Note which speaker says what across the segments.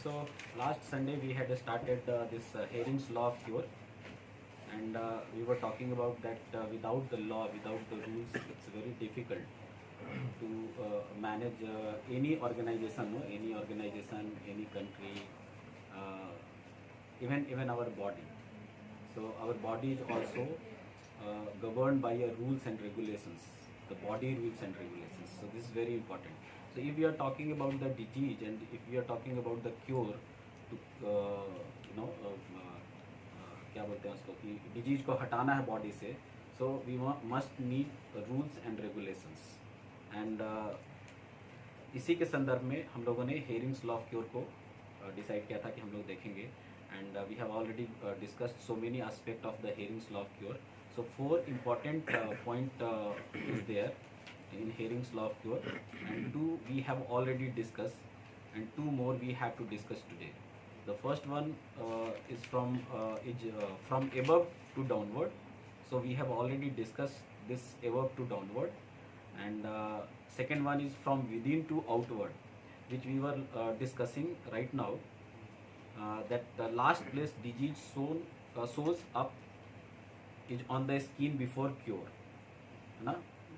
Speaker 1: So last Sunday we had started this Hering's law of cure, and we were talking about that without the law, without the rules, it's very difficult to manage any organization, no? Any organization, any country, uh, even our body. So our body is also governed by rules and regulations, the body rules and regulations. So this is very important. So if we are talking about the disease and if we are talking about the cure to क्या बोलते हैं उसको कि disease को हटाना है body से, so we must need rules and regulations and इसी के संदर्भ में हम लोगों ने हेरिंग्स लॉ ऑफ क्योर को डिसाइड किया था कि हम लोग देखेंगे. And we have already discussed so many aspects of the Hering's law of cure. So 4 important point is there in Hering's law of cure, and 2 we have already discussed, and 2 more we have to discuss today. The first one is from above to downward. So we have already discussed this above to downward, and second one is from within to outward, which we were discussing right now. That the last place disease shows up is on the skin before cure, है ना.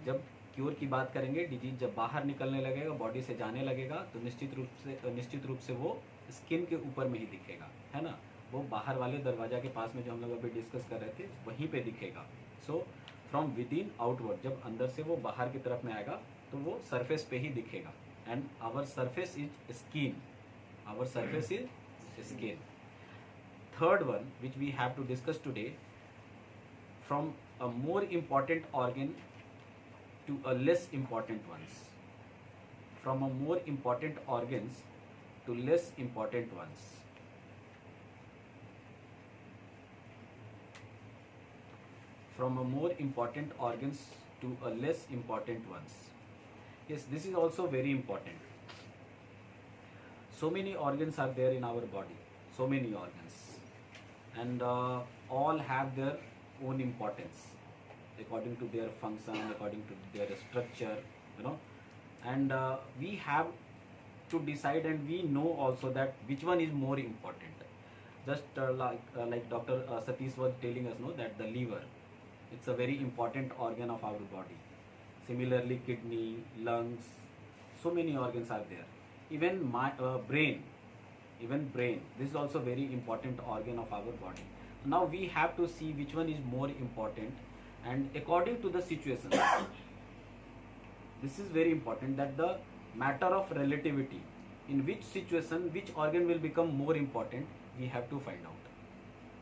Speaker 1: जब cure की बात करेंगे, disease जब बाहर निकलने लगेगा, बॉडी से जाने लगेगा, तो निश्चित रूप से वो स्किन के ऊपर में ही दिखेगा, है ना. वो बाहर वाले दरवाजा के पास में जो हम लोग अभी डिस्कस कर रहे थे वहीं पे दिखेगा. So from with in outward, जब अंदर से वो बाहर की तरफ में आएगा तो वो सरफेस पे ही दिखेगा. And our surface is skin, our surface is skin. Third one which we have to discuss today, from a more important organ to a less important ones, from a more important organs to less important ones. From a more important organs to a less important ones. Yes, this is also very important. So many organs are there in our body, so many organs, and all have their own importance according to their function, according to their structure, you know. And we have to decide, and we know also that which one is more important. Just like Dr. Satish was telling us, no, that the liver, it's a very important organ of our body. Similarly, kidney, lungs, so many organs are there. Even my brain, this is also very important organ of our body. Now we have to see which one is more important, and according to the situation, this is very important, that the matter of relativity, in which situation which organ will become more important, we have to find out.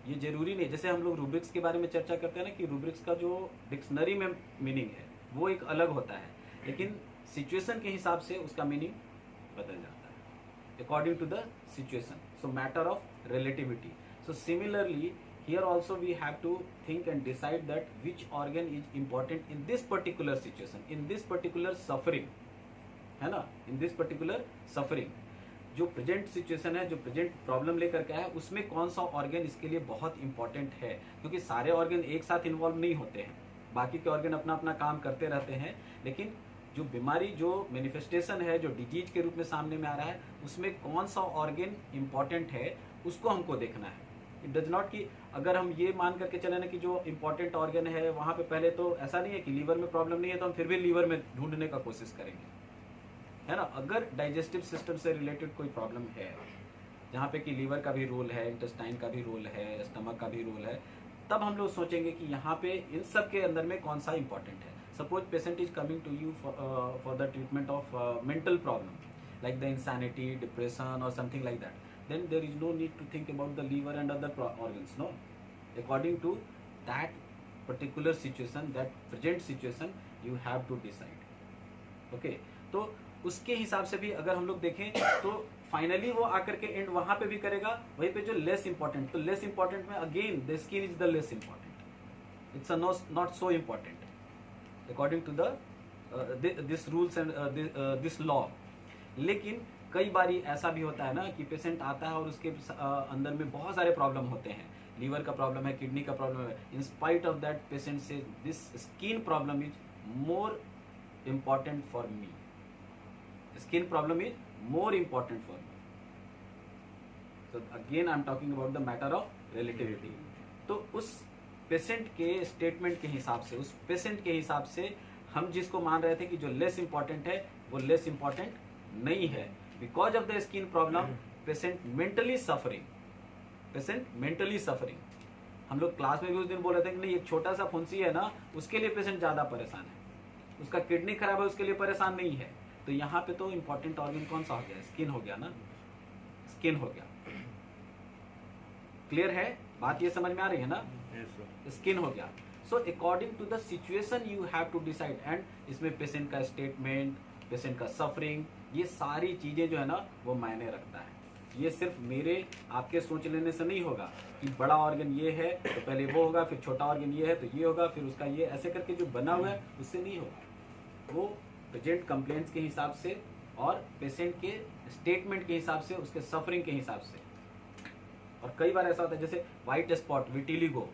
Speaker 1: ये जरूरी नहीं, जैसे हम लोग rubrics के बारे में चर्चा करते हैं ना, कि रूब्रिक्स का जो डिक्शनरी में मीनिंग है वो एक अलग होता है, लेकिन सिचुएशन के हिसाब से उसका मीनिंग बदल जाता है according to the situation. So matter of relativity. So similarly here also we have to think and decide that which organ is important in this particular situation, in this particular suffering, है ना, in this particular suffering. जो present situation है, जो present problem लेकर के है, उसमें कौन सा ऑर्गन इसके लिए बहुत इंपॉर्टेंट है, क्योंकि सारे ऑर्गन एक साथ इन्वॉल्व नहीं होते हैं, बाकी के ऑर्गन अपना अपना काम करते रहते हैं, लेकिन जो बीमारी, जो मैनिफेस्टेशन है, जो डिजीज के रूप में सामने में आ रहा है, उसमें कौन सा ऑर्गन इंपॉर्टेंट है उसको हमको देखना है. इट डज नॉट कि अगर हम ये मान करके चले ना कि जो इंपॉर्टेंट ऑर्गन है वहां पे पहले, तो ऐसा नहीं है कि लीवर में प्रॉब्लम नहीं है तो हम फिर भी लीवर में ढूंढने का कोशिश करेंगे, है ना. अगर डाइजेस्टिव सिस्टम से रिलेटेड कोई प्रॉब्लम है, जहाँ पे कि लीवर का भी रोल है, इंटेस्टाइन का भी रोल है, स्टमक का भी रोल है, तब हम लोग सोचेंगे कि यहाँ पे इन सब के अंदर में कौन सा इंपॉर्टेंट है. Suppose patient is coming to you for the treatment of mental problem, like the insanity, depression or something like that. Then there is no need to think about the liver and other organs. No, according to that particular situation, that present situation, you have to decide. Okay, तो उसके हिसाब से भी अगर हम लोग देखें तो फाइनली वो आकर के एंड वहां पे भी करेगा, वहीं पे जो लेस इंपॉर्टेंट, तो लेस इंपॉर्टेंट में again the skin is the less important. It's a not so important according to the this rules and this law. लेकिन कई बारी ऐसा भी होता है ना कि पेशेंट आता है और उसके अंदर में बहुत सारे प्रॉब्लम होते हैं, लीवर का प्रॉब्लम है, किडनी का प्रॉब्लम है. In spite of that patient से this skin problem is more important for me, skin problem is more important for me. तो again I am talking about the matter of relativity. तो उस patient के statement के हिसाब से, उस patient के हिसाब से हम जिसको मान रहे थे कि जो लेस इंपॉर्टेंट है वो लेस इंपॉर्टेंट नहीं है। Because of the skin problem patient mentally suffering, patient mentally suffering. हम लोग क्लास में भी उस दिन बोल रहे थे कि नहीं, एक छोटा सा फुंसी है ना, उसके लिए पेशेंट ज्यादा परेशान है, उसका किडनी खराब है उसके लिए परेशान नहीं है। तो यहाँ पे तो इंपॉर्टेंट ऑर्गन कौन सा हो गया? स्किन हो गया ना, स्किन हो गया। क्लियर है बात? ये समझ में आ रही है ना? स्किन हो गया। So according to the situation you have to decide, and इसमें पेशेंट का स्टेटमेंट, पेशेंट का सफरिंग, ये सारी चीजें जो है ना वो मायने रखता है। ये सिर्फ मेरे आपके सोच लेने से नहीं होगा कि बड़ा ऑर्गन ये है तो पहले वो होगा, फिर छोटा ऑर्गन ये है तो ये होगा, फिर उसका ये, ऐसे करके जो बना हुआ है उससे नहीं होगा। वो पेशेंट कंप्लेंट्स के हिसाब से और पेशेंट के स्टेटमेंट के हिसाब से, उसके सफरिंग के हिसाब से। और कई बार ऐसा होता है जैसे white spot, vitiligo,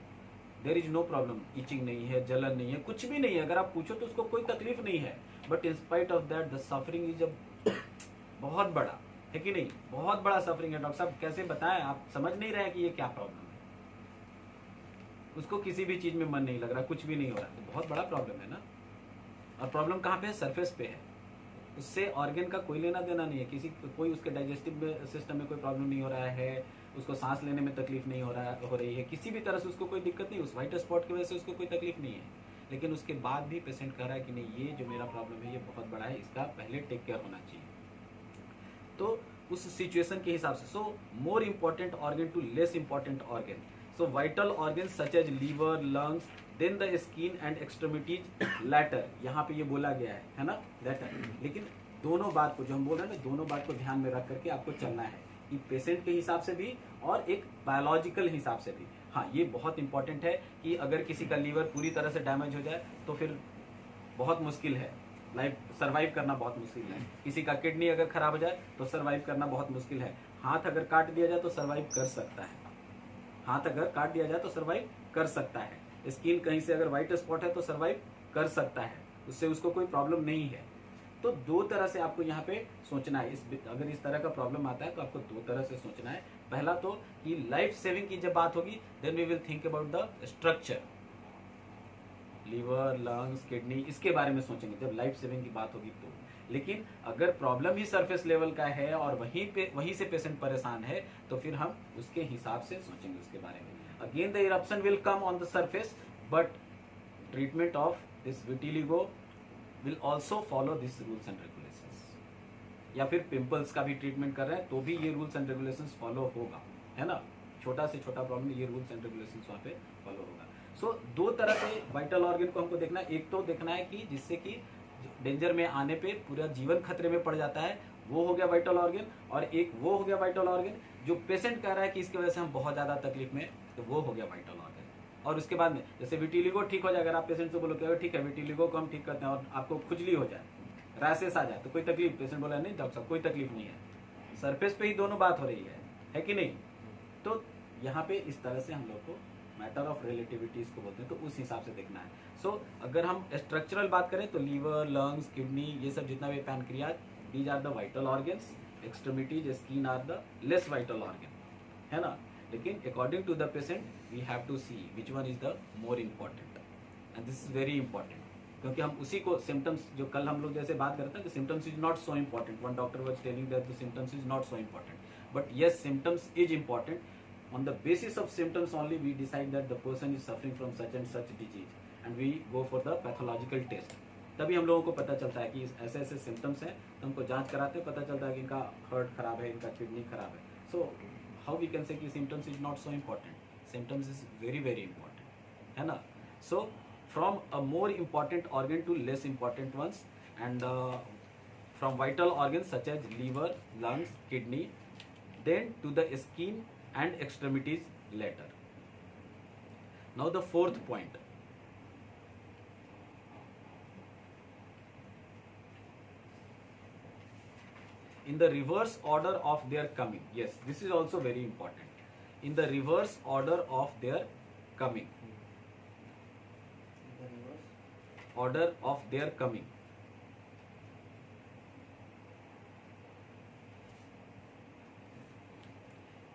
Speaker 1: there is no problem, itching नहीं है, जलन नहीं है, कुछ भी नहीं है, अगर आप पूछो तो उसको कोई तकलीफ नहीं है, but in spite of that the suffering is बहुत बड़ा है कि नहीं? बहुत बड़ा सफरिंग है। डॉक्टर साहब कैसे बताएं, आप समझ नहीं रहे कि ये क्या प्रॉब्लम है। उसको किसी भी चीज में मन नहीं लग रहा, कुछ भी नहीं हो रहा, तो बहुत बड़ा प्रॉब्लम है ना। और प्रॉब्लम कहाँ पे है? सरफेस पे है। उससे ऑर्गन का कोई लेना देना नहीं है, किसी कोई उसके डाइजेस्टिव सिस्टम में कोई प्रॉब्लम नहीं हो रहा है, उसको सांस लेने में तकलीफ नहीं हो रही है, किसी भी तरह से उसको कोई दिक्कत नहीं, उस व्हाइट स्पॉट की वजह से उसको कोई तकलीफ नहीं है। लेकिन उसके बाद भी पेशेंट कह रहा है कि नहीं, ये जो मेरा प्रॉब्लम है ये बहुत बड़ा है, इसका पहले टेक केयर होना चाहिए। तो उस सिचुएशन के हिसाब से, so more important organ to less important organ, so vital organ such as liver, lungs, then the skin and extremities later. यहाँ पे ये बोला गया है ना, लैटर। लेकिन दोनों बात को जो हम बोल रहे हैं ना, दोनों बात को ध्यान में रख करके आपको चलना है कि पेशेंट के हिसाब से भी और एक बायोलॉजिकल हिसाब से भी। हाँ, ये बहुत इंपॉर्टेंट है कि अगर किसी का लीवर पूरी तरह से डैमेज हो जाए तो फिर बहुत मुश्किल है, लाइफ सर्वाइव करना बहुत मुश्किल है। किसी का किडनी अगर खराब हो जाए तो सर्वाइव करना बहुत मुश्किल है। हाथ अगर काट दिया जाए तो सर्वाइव कर सकता है, हाथ अगर काट दिया जाए तो सर्वाइव कर सकता है। स्किन कहीं से अगर व्हाइट स्पॉट है तो सर्वाइव कर सकता है, उससे उसको कोई प्रॉब्लम नहीं है। तो दो तरह से आपको यहाँ पे सोचना है। अगर इस तरह का प्रॉब्लम आता है तो आपको दो तरह से सोचना है। पहला तो कि लाइफ सेविंग की जब बात होगी then we will think about the structure, liver, lungs, kidney, इसके बारे में सोचेंगे जब लाइफ सेविंग की बात होगी तो। लेकिन अगर प्रॉब्लम ही सरफेस लेवल का है और वहीं से पेशेंट परेशान है तो फिर हम उसके हिसाब से सोचेंगे उसके बारे में। Again the eruption will come on the surface, but treatment of this vitiligo will also follow this rules and regulations. या फिर पिंपल्स का भी ट्रीटमेंट कर रहे हैं तो भी ये रूल्स एंड रेगुलेशंस फॉलो होगा, है ना। छोटा से छोटा प्रॉब्लम, ये रूल्स एंड रेगुलेशंस वहाँ पे फॉलो होगा। सो दो तरह से वाइटल ऑर्गन को हमको देखना है। एक तो देखना है कि जिससे कि डेंजर में आने पे पूरा जीवन खतरे में पड़ जाता है, वो हो गया वाइटल ऑर्गन। और एक वो हो गया वाइटल ऑर्गन जो पेशेंट कह रहा है कि इसकी वजह से हम बहुत ज्यादा तकलीफ में, तो वो हो गया वाइटल ऑर्गन। और उसके बाद में जैसे विटिलिगो ठीक हो जाए, अगर आप पेशेंट से बोलो कि ठीक है विटिलिगो को हम ठीक करते हैं, और आपको खुजली हो जाए, रैसेस आ जाए, तो कोई तकलीफ, पेशेंट बोला नहीं डॉक्टर साहब कोई तकलीफ नहीं है, सरफेस पे ही दोनों बात हो रही है कि नहीं। तो यहाँ पे इस तरह से हम लोग को मैटर ऑफ रिलेटिविटीज को बोलते हैं, तो उस हिसाब से देखना है। सो अगर हम स्ट्रक्चरल बात करें तो लीवर, लंग्स, किडनी, ये सब जितना भी pancreas, these are the vital organs. Extremities, skin are the less vital organ, है ना। लेकिन according to the patient we have to see which one is the more important, and this is very important. क्योंकि हम उसी को symptoms, जो कल हम लोग जैसे बात करते हैं, symptoms is not so important, one doctor was telling that the symptoms is not so important, but yes symptoms is important. On the basis of symptoms only we decide that the person is suffering from such and such disease and we go for the pathological test। तभी हम लोगों को पता चलता है कि ऐसे ऐसे सिम्टम्स हैं, तो हमको जांच कराते हैं, पता चलता है कि इनका हार्ट खराब है, इनका किडनी खराब है। So how we can say कि symptoms is not so important, symptoms is very very important, है ना। So from a more important organ to less important ones, and from vital organ such as liver, lungs, kidney, then to the skin and extremities later. Now the fourth point, in the reverse order of their coming. Yes, this is also very important. In the reverse order of their coming, order of their coming.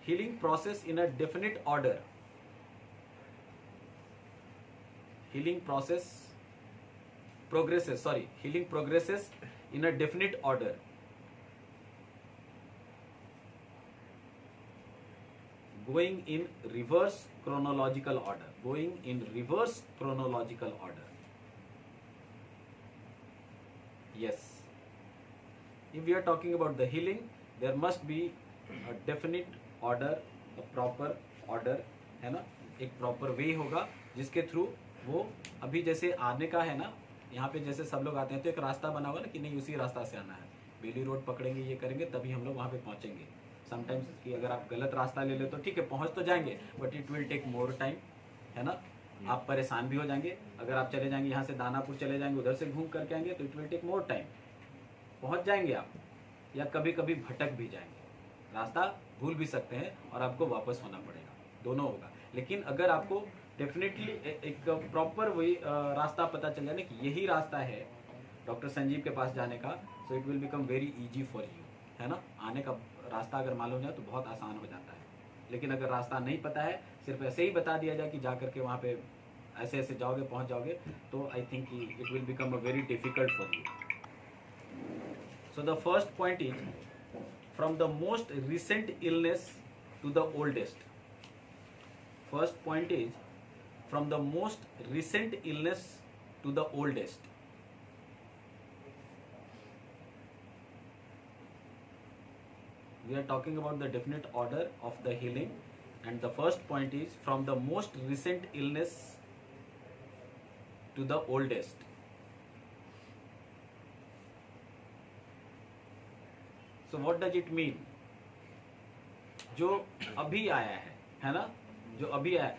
Speaker 1: healing process in a definite order. Healing progresses in a definite order. Going in reverse chronological order. Yes. If we are talking about the healing, there must be a definite order, a proper order, है ना, एक proper way होगा जिसके through वो, अभी जैसे आने का है ना, यहाँ पे जैसे सब लोग आते हैं तो एक रास्ता बना होगा ना कि नहीं उसी रास्ता से आना है, बेली रोड पकड़ेंगे, ये करेंगे तभी हम लोग वहाँ पे पहुँचेंगे. समटाइम्स कि अगर आप गलत रास्ता ले ले तो ठीक है पहुँच तो जाएंगे, but it will take more time, है ना, आप परेशान भी हो जाएंगे. अगर आप चले जाएंगे यहाँ से दानापुर चले जाएंगे, उधर से घूम करके आएंगे तो it will take more time. पहुँच जाएंगे आप, या कभी कभी भटक भी जाएंगे, रास्ता भूल भी सकते हैं और आपको वापस होना पड़ेगा, दोनों होगा. लेकिन अगर आपको डेफिनेटली एक प्रॉपर वही रास्ता पता चल जाए ना कि यही रास्ता है डॉक्टर संजीव के पास जाने का, so it will become very easy for you, है ना. आने का रास्ता अगर मालूम जाए तो बहुत आसान हो जाता है. लेकिन अगर रास्ता नहीं पता है, सिर्फ ऐसे ही बता दिया जाए कि जा करके वहाँ पे ऐसे ऐसे जाओगे पहुँच जाओगे, तो I think it will become a very difficult for you. So the first point is from the most recent illness to the oldest. First point is from the most recent illness to the oldest. We are talking about the definite order of the healing, and the first point is from the most recent illness to the oldest. So what does it mean? जो अभी आया है ना, जो अभी आया,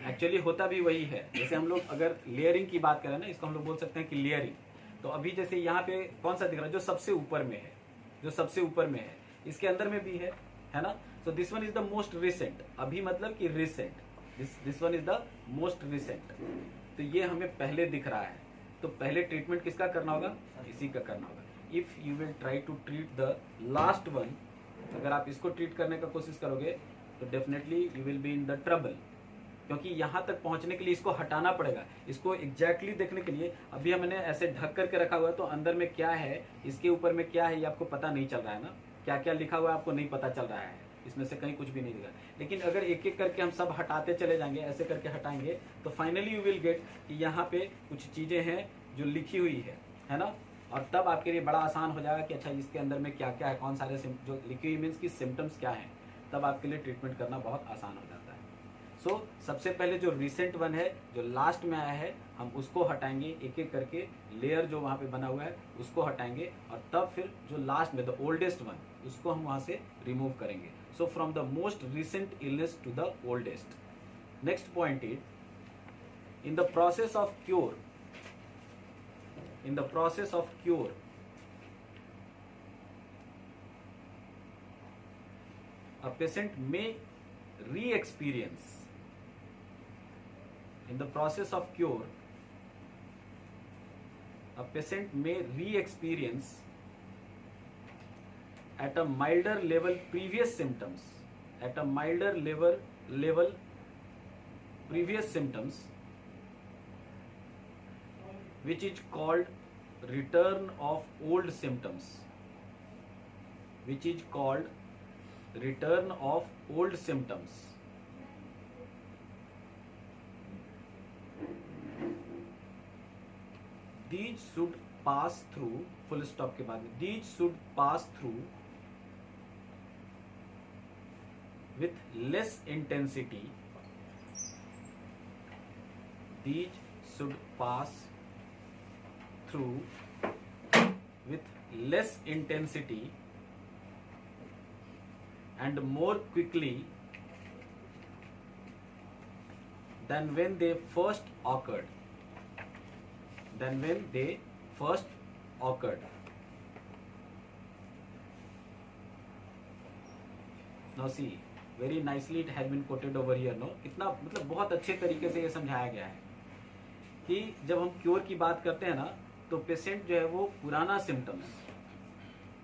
Speaker 1: actually होता भी वही है. जैसे हम लोग अगर लेयरिंग की बात करें ना, इसको हम लोग बोल सकते हैं कि लेयरिंग. तो अभी जैसे यहाँ पे कौन सा दिख रहा है, जो सबसे ऊपर में है, जो सबसे ऊपर में है, इसके अंदर में भी है ना. So this one is the most recent. अभी मतलब कि recent, this one is the most recent. तो ये हमें पहले दिख रहा है, तो पहले ट्रीटमेंट किसका करना होगा, इसी का करना होगा. If you will try to treat the last one, अगर आप इसको ट्रीट करने का कोशिश करोगे तो definitely you will be in the trouble, क्योंकि यहाँ तक पहुँचने के लिए इसको हटाना पड़ेगा. इसको एग्जैक्टली देखने के लिए अभी हमने ऐसे ढक करके रखा हुआ है, तो अंदर में क्या है, इसके ऊपर में क्या है, ये आपको पता नहीं चल रहा है ना. क्या क्या लिखा हुआ है आपको नहीं पता चल रहा है, इसमें से कहीं कुछ भी नहीं दिखा. लेकिन अगर एक एक करके हम सब हटाते चले जाएंगे, ऐसे करके हटाएंगे, तो फाइनली यू विल गेट कि यहाँ पे कुछ चीजें हैं जो लिखी हुई है ना. और तब आपके लिए बड़ा आसान हो जाएगा कि अच्छा इसके अंदर में क्या क्या है, कौन सारे जो लिखी हुई मीन्स की सिम्टम्स क्या हैं, तब आपके लिए ट्रीटमेंट करना बहुत आसान हो जाता है. सो सबसे पहले जो रिसेंट वन है, जो लास्ट में आया है, हम उसको हटाएंगे एक एक करके. लेयर जो वहाँ पे बना हुआ है उसको हटाएंगे, और तब फिर जो लास्ट में द ओल्डेस्ट वन, उसको हम वहाँ से रिमूव करेंगे. So from the most recent illness to the oldest. Next point is in the process of cure. In the process of cure, a patient may re-experience. In the process of cure, a patient may re-experience at a milder level previous symptoms. At a milder level previous symptoms, which is called return of old symptoms. Which is called return of old symptoms. These should pass through, full stop के बाद में, these should pass through with less intensity. These should pass through with less intensity and more quickly than when they first occurred. Now see, very nicely it has been quoted over here. No, कितना मतलब बहुत अच्छे तरीके से ये समझाया गया है कि जब हम क्योर की बात करते हैं ना, तो पेशेंट जो है वो पुराना सिम्टम्स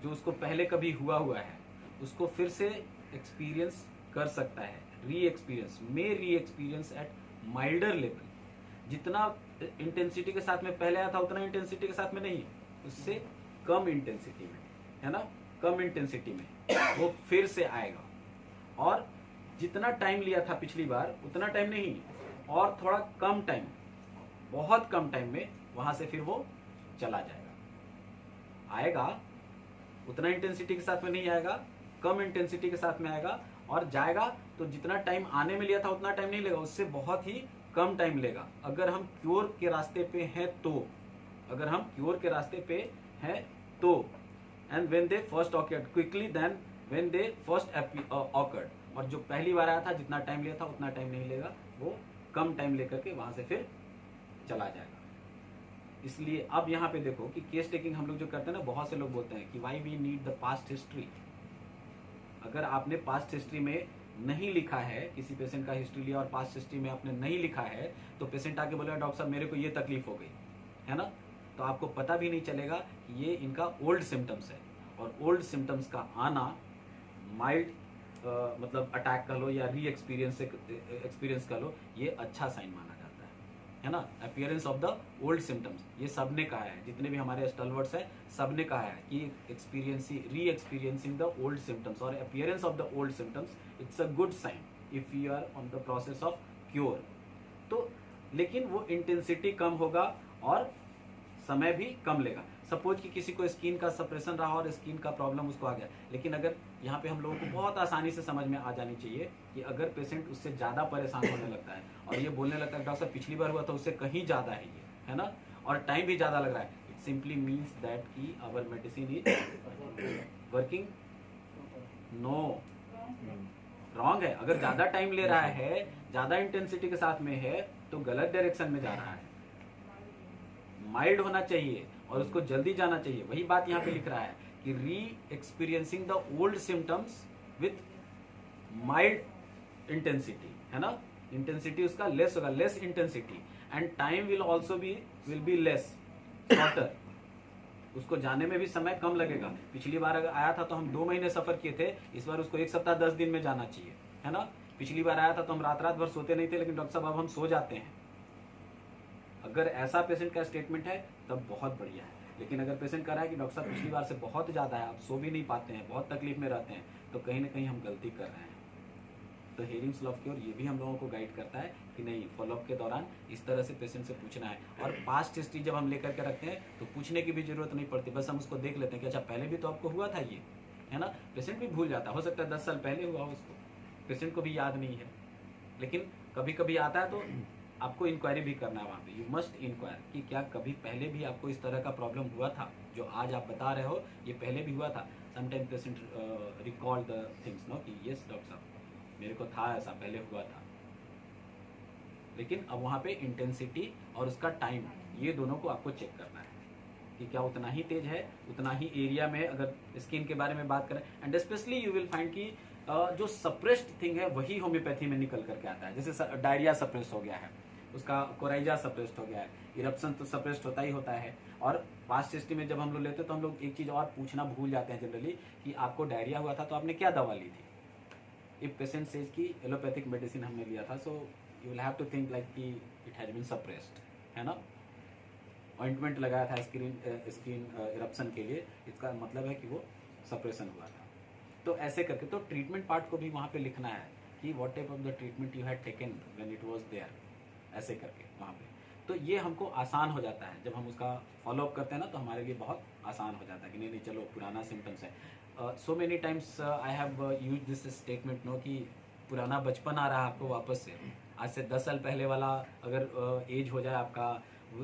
Speaker 1: जो उसको पहले कभी हुआ है उसको फिर से एक्सपीरियंस कर सकता है, री एक्सपीरियंस एट माइल्डर लेवल। जितना इंटेंसिटी के साथ में पहले आया था उतना इंटेंसिटी के साथ में नहीं, उससे कम इंटेंसिटी में, है ना, कम इंटेंसिटी में वो फिर से आएगा। और जितना टाइम लिया था पिछली बार उतना टाइम नहीं, और थोड़ा कम टाइम, बहुत कम टाइम में वहां से फिर वो चला जाएगा। आएगा उतना इंटेंसिटी के साथ में नहीं आएगा, कम इंटेंसिटी के साथ में आएगा, और जाएगा तो जितना टाइम आने में लिया था उतना टाइम नहीं लेगा, उससे बहुत ही कम टाइम लेगा। अगर हम क्योर के रास्ते पे हैं तो, अगर हम क्योर के रास्ते पे हैं तो, and when they first occurred quickly than when they first occurred. और जो पहली बार आया था जितना टाइम लिया था उतना टाइम नहीं लेगा, वो कम टाइम लेकर के वहां से फिर चला जाएगा। इसलिए अब यहाँ पे देखो कि केस टेकिंग हम लोग जो करते हैं ना, बहुत से लोग बोलते हैं कि why we need the past history. अगर आपने पास्ट हिस्ट्री में नहीं लिखा है, किसी पेशेंट का हिस्ट्री लिया और पास्ट हिस्ट्री में आपने नहीं लिखा है, तो पेशेंट आके बोलेगा डॉक्टर साहब मेरे को ये तकलीफ हो गई है ना, तो आपको पता भी नहीं चलेगा कि ये इनका ओल्ड सिम्टम्स है। और ओल्ड सिम्टम्स का आना माइल्ड मतलब अटैक कर लो या री एक्सपीरियंस कर लो, ये अच्छा साइन माना जाता है ना। Appearance of the old symptoms, ये सबने कहा है, जितने भी हमारे स्टलवर्ड्स हैं सबने कहा है कि re experiencing the old symptoms और appearance of the old symptoms, it's a good sign if you are on the process of cure. तो लेकिन वो इंटेंसिटी कम होगा और समय भी कम लेगा। सपोज कि किसी को स्किन का सप्रेशन रहा और स्किन का प्रॉब्लम उसको आ गया, लेकिन अगर यहाँ पे हम लोगों को बहुत आसानी से समझ में आ जानी चाहिए कि अगर पेशेंट उससे ज़्यादा परेशान होने लगता है और ये बोलने लगता है डॉक्टर साहब पिछली बार हुआ था उससे कहीं ज़्यादा है ये, है ना, और टाइम भी ज़्यादा लग रहा है, इट सिंपली मीन्स दैट कि our medicine is working. No, wrong है। अगर ज़्यादा टाइम ले रहा है, ज़्यादा इंटेंसिटी के साथ में है, तो गलत डायरेक्शन में जा रहा है। माइल्ड होना चाहिए और उसको जल्दी जाना चाहिए। वही बात यहाँ पे लिख रहा है कि re experiencing the old symptoms with mild intensity, है ना, इंटेंसिटी उसका लेस होगा, less intensity, and time will also will be less, shorter, उसको जाने में भी समय कम लगेगा। पिछली बार अगर आया था तो हम 2 महीने सफर किए थे, इस बार उसको 1 सप्ताह 10 दिन में जाना चाहिए, है ना। पिछली बार आया था तो हम रात रात भर सोते नहीं थे, लेकिन डॉक्टर साहब अब हम सो जाते हैं। अगर ऐसा पेशेंट का स्टेटमेंट है तब बहुत बढ़िया है। लेकिन अगर पेशेंट कह रहा है कि डॉक्टर साहब पिछली बार से बहुत ज़्यादा है, आप सो भी नहीं पाते हैं, बहुत तकलीफ में रहते हैं, तो कहीं ना कहीं हम गलती कर रहे हैं। तो हेयरिंग्स लव क्योर ये भी हम लोगों को गाइड करता है कि नहीं, फॉलोअप के दौरान इस तरह से पेशेंट से पूछना है। और पास्ट हिस्ट्री जब हम लेकर के रखते हैं तो पूछने की भी जरूरत नहीं पड़ती, बस हम उसको देख लेते हैं कि अच्छा पहले भी तो आपको हुआ था ये, है ना। पेशेंट भी भूल जाता, हो सकता है 10 साल पहले हुआ हो उसको, पेशेंट को भी याद नहीं है, लेकिन कभी कभी आता है तो आपको इंक्वायरी भी करना है वहाँ पे। यू मस्ट इंक्वायर कि क्या कभी पहले भी आपको इस तरह का प्रॉब्लम हुआ था, जो आज आप बता रहे हो ये पहले भी हुआ था। Sometime patient recall the things no कि यस डॉक्टर साहब मेरे को था ऐसा, पहले हुआ था। लेकिन अब वहाँ पे इंटेंसिटी और उसका टाइम, ये दोनों को आपको चेक करना है कि क्या उतना ही तेज है, उतना ही एरिया में। अगर स्किन के बारे में बात करें, and specially you will find कि जो सप्रेस्ड थिंग है वही होम्योपैथी में निकल करके आता है। जैसे डायरिया सप्रेस्ड हो गया है, उसका कोराइजा सप्रेस्ड हो गया है, इरप्शन तो सप्रेस्ड होता ही होता है। और पास्ट हिस्ट्री में जब हम लोग लेते हैं तो हम लोग एक चीज़ और पूछना भूल जाते हैं जनरली कि आपको डायरिया हुआ था तो आपने क्या दवा ली थी। इफ पेशेंट सेज कि एलोपैथिक मेडिसिन हमने लिया था, so you will have to think like कि इट हैज बीन सप्रेस्ड, है ना। ऑइंटमेंट लगाया था स्किन इरप्शन के लिए, इसका मतलब है कि वो सप्रेशन हुआ था। तो ऐसे करके तो ट्रीटमेंट पार्ट को भी वहाँ पे लिखना है कि what type of the treatment you had taken when it was there, ऐसे करके वहाँ पे। तो ये हमको आसान हो जाता है जब हम उसका फॉलोअप करते हैं ना, तो हमारे लिए बहुत आसान हो जाता है कि नहीं चलो पुराना सिम्टम्स है। So many times I have use this statement no कि पुराना बचपन आ रहा है आपको वापस से। आज से 10 साल पहले वाला अगर एज हो जाए आपका,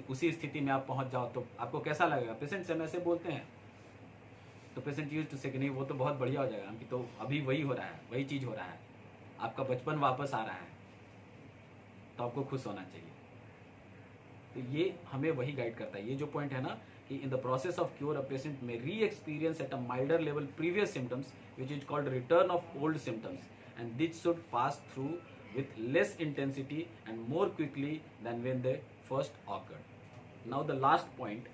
Speaker 1: उसी स्थिति में आप पहुँच जाओ तो आपको कैसा लगेगा। पेशेंट से हम ऐसे बोलते हैं तो पेशेंट यूज टू से कि नहीं वो तो बहुत बढ़िया हो जाएगा, कि तो अभी वही हो रहा है, वही चीज़ हो रहा है, आपका बचपन वापस आ रहा है, तो आपको खुश होना चाहिए। तो ये हमें वही गाइड करता है। ये जो पॉइंट है ना कि in the process of cure a patient में re experience at a milder level previous symptoms which is called return of old symptoms, and this should pass through with less intensity and more quickly than when they first occurred. Now the last point,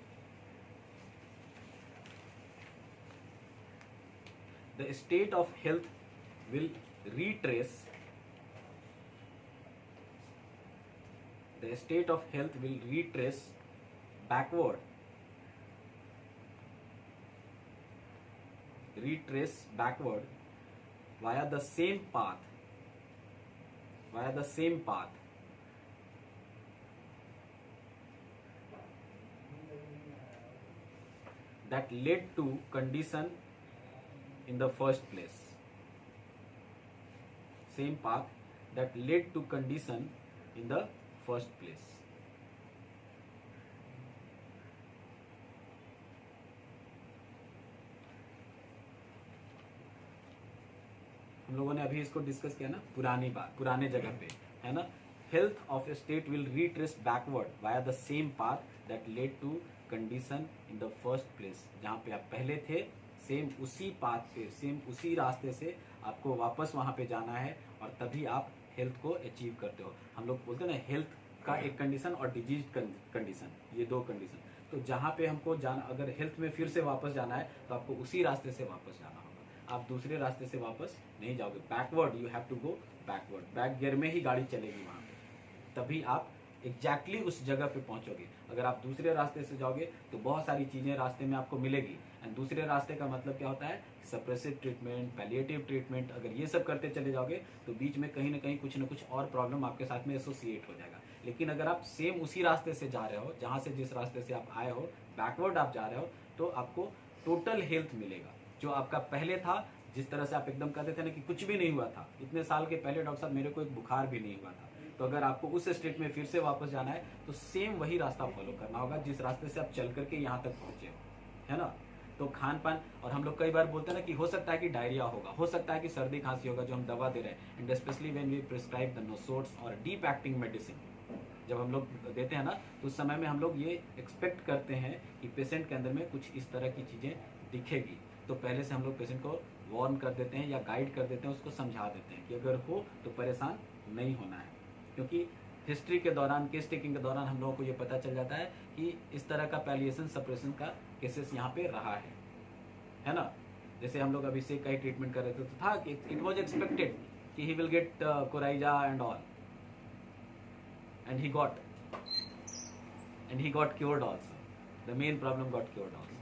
Speaker 1: the state of health will retrace, the state of health will retrace backward, via the same path, that led to condition in the first place. Same path that led to condition in the first place. हम लोगों ने अभी इसको discuss किया ना, पुरानी बात, पुराने जगह पे, है ना. Health of a state will retrace backward via the same path that led to condition in the first place. जहाँ पे आप पहले थे, सेम उसी पाथ पे, सेम उसी रास्ते से आपको वापस वहाँ पे जाना है, और तभी आप हेल्थ को अचीव करते हो. हम लोग बोलते हैं ना, हेल्थ का एक कंडीशन और डिजीज कंडीशन, ये दो कंडीशन. तो जहाँ पे हमको जाना, अगर हेल्थ में फिर से वापस जाना है तो आपको उसी रास्ते से वापस जाना होगा. आप दूसरे रास्ते से वापस नहीं जाओगे. Backward, you have to go backward. Back gear में ही गाड़ी चलेगी वहाँ पे, तभी आप एग्जैक्टली उस जगह पे पहुँचोगे. अगर आप दूसरे रास्ते से जाओगे तो बहुत सारी चीज़ें रास्ते में आपको मिलेगी. एंड दूसरे रास्ते का मतलब क्या होता है, सप्रेसिव ट्रीटमेंट, पैलिएटिव ट्रीटमेंट. अगर ये सब करते चले जाओगे तो बीच में कहीं ना कहीं कुछ ना कुछ और प्रॉब्लम आपके साथ में एसोसिएट हो जाएगा. लेकिन अगर आप सेम उसी रास्ते से जा रहे हो, जहाँ से जिस रास्ते से आप आए हो, बैकवर्ड आप जा रहे हो, तो आपको टोटल हेल्थ मिलेगा. जो आपका पहले था, जिस तरह से आप एकदम कहते थे ना कि कुछ भी नहीं हुआ था, इतने साल के पहले डॉक्टर साहब मेरे को एक बुखार भी नहीं हुआ था, तो अगर आपको उस स्टेट में फिर से वापस जाना है तो सेम वही रास्ता फॉलो करना होगा जिस रास्ते से आप चल करके यहाँ तक पहुँचे हो, है ना. तो खान पान, और हम लोग कई बार बोलते हैं ना कि हो सकता है कि डायरिया होगा, हो सकता है कि सर्दी खांसी होगा, जो हम दवा दे रहे हैं. And specially when we prescribe the nosodes और डीप एक्टिंग मेडिसिन, जब हम लोग देते हैं ना, तो उस समय में हम लोग ये एक्सपेक्ट करते हैं कि पेशेंट के अंदर में कुछ इस तरह की चीज़ें दिखेगी. तो पहले से हम लोग पेशेंट को वार्न कर देते हैं या गाइड कर देते हैं, उसको समझा देते हैं कि अगर हो तो परेशान नहीं होना है. क्योंकि हिस्ट्री के दौरान, केस टेकिंग के दौरान हम लोगों को ये पता चल जाता है कि इस तरह का पैलिएशन सप्रेशन का केसेस यहाँ पे रहा है ना. जैसे हम लोग अभी से कई ट्रीटमेंट कर रहे थे, तो था कि इट वॉज एक्सपेक्टेड कि he will get coryza and all, and he got cured also. The main problem got cured also.